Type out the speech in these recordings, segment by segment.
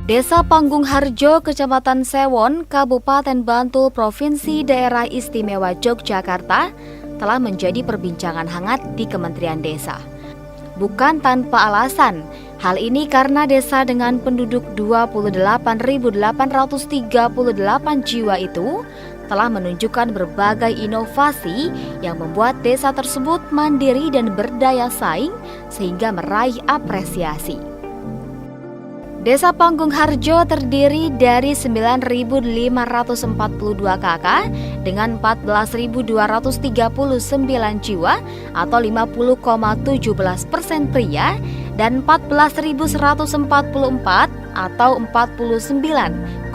Desa Panggung Harjo, Kecamatan Sewon, Kabupaten Bantul, Provinsi Daerah Istimewa Yogyakarta telah menjadi perbincangan hangat di Kementerian Desa. Bukan tanpa alasan, hal ini karena desa dengan penduduk 28.838 jiwa itu telah menunjukkan berbagai inovasi yang membuat desa tersebut mandiri dan berdaya saing sehingga meraih apresiasi. Desa Panggung Harjo terdiri dari 9.542 KK dengan 14.239 jiwa atau 50,17% pria dan 14.144 atau 49,83%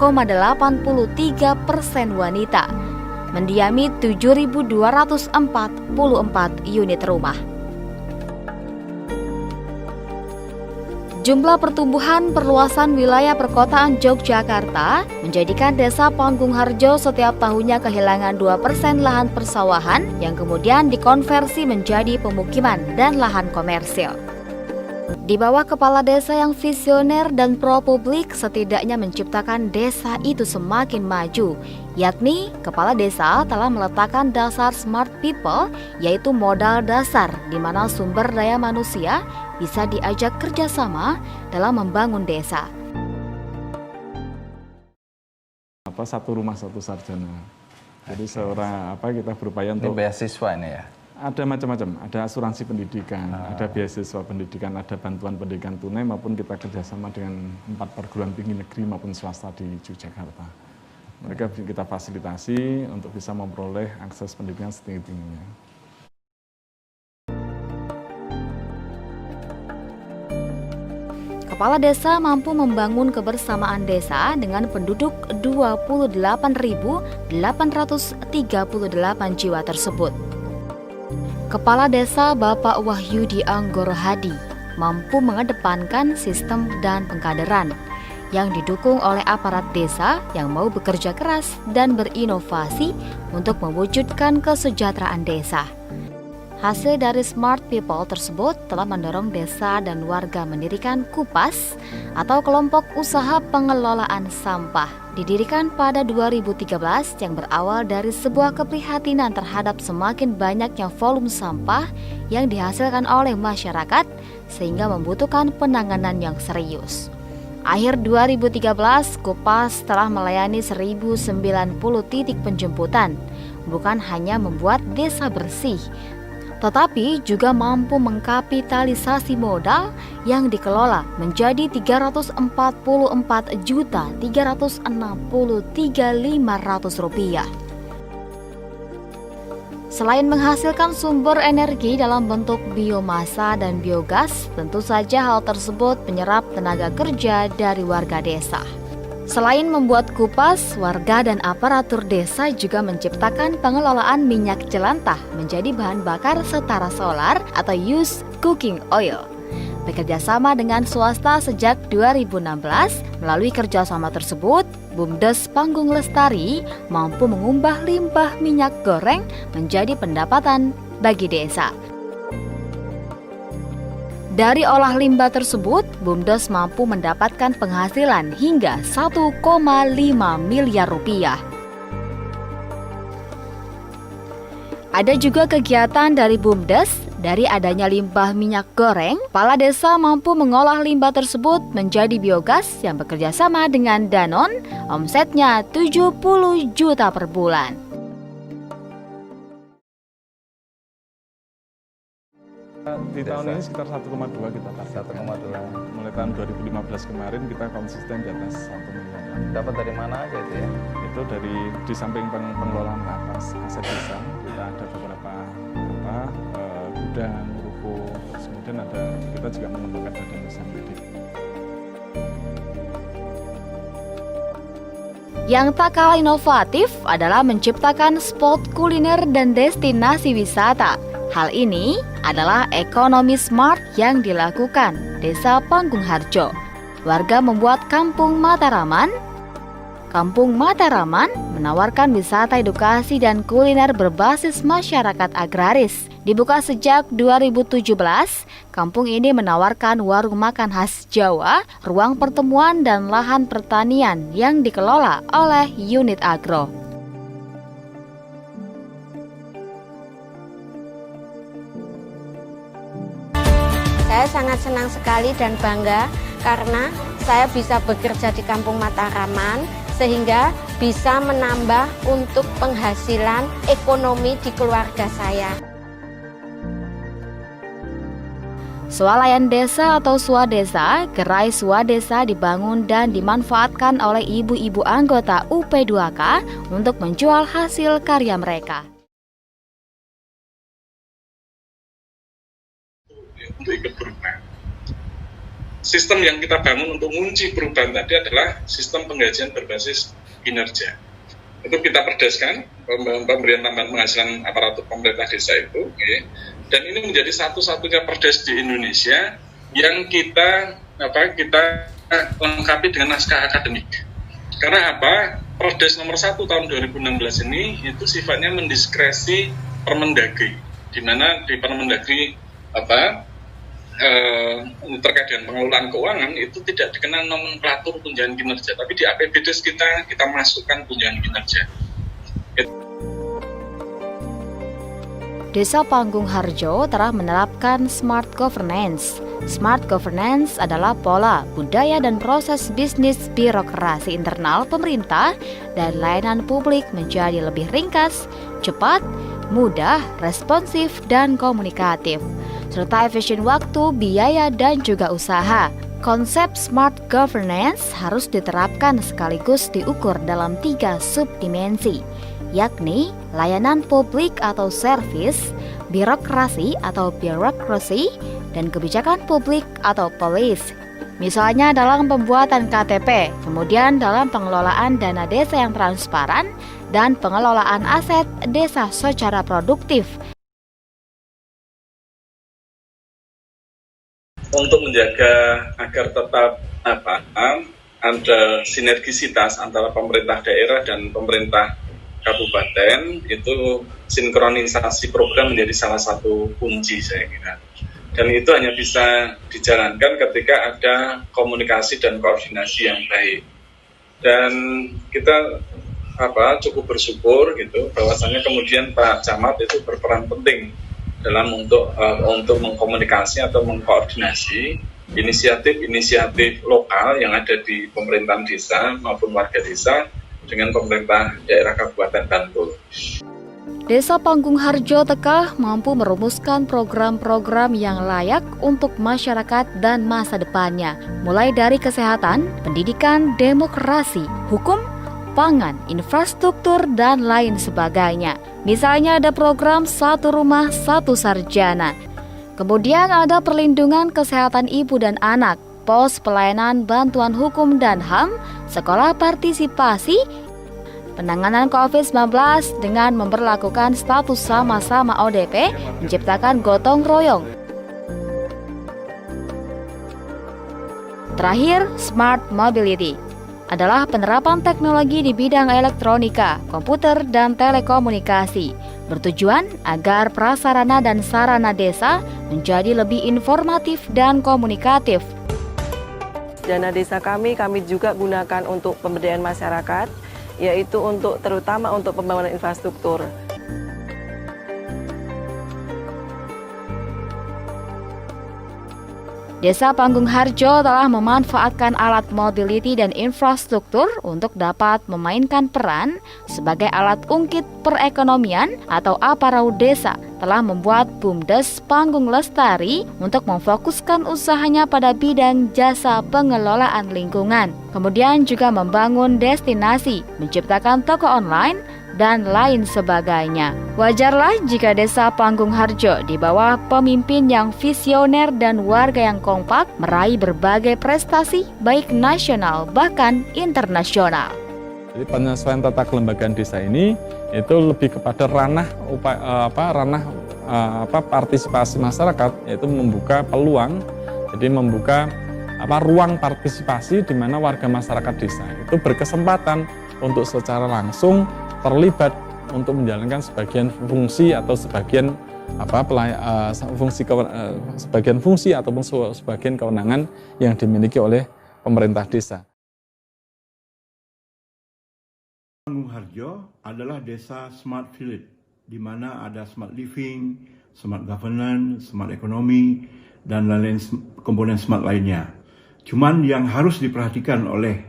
wanita, mendiami 7.244 unit rumah. Jumlah pertumbuhan perluasan wilayah perkotaan Yogyakarta menjadikan Desa Panggung Harjo setiap tahunnya kehilangan 2% lahan persawahan yang kemudian dikonversi menjadi pemukiman dan lahan komersil. Di bawah kepala desa yang visioner dan pro-publik setidaknya menciptakan desa itu semakin maju, yakni kepala desa telah meletakkan dasar smart people, yaitu modal dasar di mana sumber daya manusia bisa diajak kerjasama dalam membangun desa. Satu rumah satu sarjana. Jadi seorang kita berupaya untuk beasiswa ini ya. Ada macam-macam, ada asuransi pendidikan, ada beasiswa pendidikan, ada bantuan pendidikan tunai maupun kita kerjasama dengan 4 perguruan tinggi negeri maupun swasta di Yogyakarta. Mereka kita fasilitasi untuk bisa memperoleh akses pendidikan setinggi-tingginya. Kepala desa mampu membangun kebersamaan desa dengan penduduk 28.838 jiwa tersebut. Kepala Desa Bapak Wahyudi Anggoro Hadi mampu mengedepankan sistem dan pengkaderan yang didukung oleh aparat desa yang mau bekerja keras dan berinovasi untuk mewujudkan kesejahteraan desa. Hasil dari Smart People tersebut telah mendorong desa dan warga mendirikan KUPAS atau Kelompok Usaha Pengelolaan Sampah, didirikan pada 2013 yang berawal dari sebuah keprihatinan terhadap semakin banyaknya volume sampah yang dihasilkan oleh masyarakat sehingga membutuhkan penanganan yang serius. Akhir 2013, KUPAS telah melayani 1.090 titik penjemputan, bukan hanya membuat desa bersih, tetapi juga mampu mengkapitalisasi modal yang dikelola menjadi Rp344.363.500. Selain menghasilkan sumber energi dalam bentuk biomasa dan biogas, tentu saja hal tersebut menyerap tenaga kerja dari warga desa. Selain membuat KUPAS, warga dan aparatur desa juga menciptakan pengelolaan minyak jelantah menjadi bahan bakar setara solar atau used cooking oil. Bekerja sama dengan swasta sejak 2016, melalui kerjasama tersebut, BUMDes Panggung Lestari mampu mengubah limbah minyak goreng menjadi pendapatan bagi desa. Dari olah limbah tersebut, BUMDes mampu mendapatkan penghasilan hingga 1,5 miliar rupiah. Ada juga kegiatan dari BUMDes, dari adanya limbah minyak goreng, kepala desa mampu mengolah limbah tersebut menjadi biogas yang bekerja sama dengan Danone, omsetnya 70 juta per bulan. Di tahun ini sekitar 1,2 kita targetkan. 1,2. Mulai tahun 2015 kemarin kita konsisten di atas 1 miliar. Dapat dari mana aja itu ya? Itu di samping pengelolaan aset desa, kita ada beberapa gudang, ruko, terus kemudian kita juga mengembangkan badan usaha milik. Yang tak kalah inovatif adalah menciptakan spot kuliner dan destinasi wisata. Hal ini adalah ekonomi smart yang dilakukan Desa Panggung Harjo. Warga membuat kampung Mataraman Kampung Mataraman menawarkan wisata edukasi dan kuliner berbasis masyarakat agraris. Dibuka sejak 2017, kampung ini menawarkan warung makan khas Jawa, ruang pertemuan dan lahan pertanian yang dikelola oleh unit agro. Saya sangat senang sekali dan bangga karena saya bisa bekerja di Kampung Mataraman sehingga bisa menambah untuk penghasilan ekonomi di keluarga saya. Swalayan Desa atau Swadesa, gerai Swadesa dibangun dan dimanfaatkan oleh ibu-ibu anggota UP2K untuk menjual hasil karya mereka. Untuk ikut berubah. Sistem yang kita bangun untuk mengunci perubahan tadi adalah sistem penggajian berbasis kinerja. Itu kita perdeskan pemberian tambahan penghasilan aparatur pemerintah desa itu, okay. Dan ini menjadi satu-satunya perdes di Indonesia yang kita lengkapi dengan naskah akademik. Karena apa? Perdes nomor 1 tahun 2016 ini itu sifatnya mendiskresi Permendagri, di mana di Permendagri terkait dengan pengelolaan keuangan itu tidak dikenal nomenklatur tunjangan kinerja, tapi di APBDes kita masukkan tunjangan kinerja. Desa Panggung Harjo telah menerapkan Smart Governance. Smart Governance adalah pola, budaya, dan proses bisnis birokrasi internal pemerintah dan layanan publik menjadi lebih ringkas, cepat, mudah, responsif, dan komunikatif, serta efisien waktu, biaya, dan juga usaha. Konsep Smart Governance harus diterapkan sekaligus diukur dalam 3 subdimensi, yakni layanan publik atau service, birokrasi atau bureaucracy, dan kebijakan publik atau policy. Misalnya dalam pembuatan KTP, kemudian dalam pengelolaan dana desa yang transparan, dan pengelolaan aset desa secara produktif. Untuk menjaga agar tetap ada sinergisitas antara pemerintah daerah dan pemerintah kabupaten, itu sinkronisasi program menjadi salah satu kunci saya kira. Dan itu hanya bisa dijalankan ketika ada komunikasi dan koordinasi yang baik. Dan kita cukup bersyukur gitu bahwasanya kemudian Pak Camat itu berperan penting dalam untuk mengkomunikasi atau mengkoordinasi inisiatif lokal yang ada di pemerintahan desa maupun warga desa dengan pemerintah daerah Kabupaten Bantul. Desa Panggung Harjo Tekah mampu merumuskan program-program yang layak untuk masyarakat dan masa depannya, mulai dari kesehatan, pendidikan, demokrasi, hukum, pangan, infrastruktur, dan lain sebagainya. Misalnya ada program Satu Rumah Satu Sarjana. Kemudian ada perlindungan kesehatan ibu dan anak, pos pelayanan bantuan hukum dan HAM, sekolah partisipasi, penanganan COVID-19 dengan memberlakukan status sama-sama ODP, menciptakan gotong royong. Terakhir, Smart Mobility adalah penerapan teknologi di bidang elektronika, komputer, dan telekomunikasi, bertujuan agar prasarana dan sarana desa menjadi lebih informatif dan komunikatif. Dana desa kami juga gunakan untuk pemberdayaan masyarakat, yaitu terutama untuk pembangunan infrastruktur. Desa Panggung Harjo telah memanfaatkan alat mobility dan infrastruktur untuk dapat memainkan peran sebagai alat ungkit perekonomian atau Aparau Desa, telah membuat BUMDes Panggung Lestari untuk memfokuskan usahanya pada bidang jasa pengelolaan lingkungan. Kemudian juga membangun destinasi, menciptakan toko online, dan lain sebagainya. Wajarlah jika Desa Panggung Harjo di bawah pemimpin yang visioner dan warga yang kompak meraih berbagai prestasi baik nasional bahkan internasional. Jadi penyesuaian tata kelembagaan desa ini itu lebih kepada ranah partisipasi masyarakat, yaitu membuka peluang, jadi membuka ruang partisipasi di mana warga masyarakat desa itu berkesempatan untuk secara langsung terlibat untuk menjalankan sebagian fungsi atau sebagian sebagian fungsi ataupun sebagian kewenangan yang dimiliki oleh pemerintah desa. Pangungharjo adalah desa smart village, di mana ada smart living, smart governance, smart economy, dan lain-lain komponen smart lainnya. Cuman yang harus diperhatikan oleh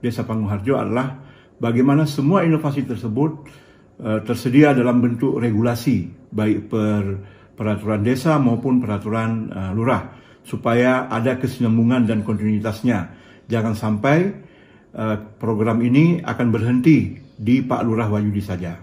Desa Pangungharjo adalah bagaimana semua inovasi tersebut tersedia dalam bentuk regulasi, baik peraturan desa maupun peraturan lurah, supaya ada kesinambungan dan kontinuitasnya. Jangan sampai program ini akan berhenti di Pak Lurah Wahyudi saja.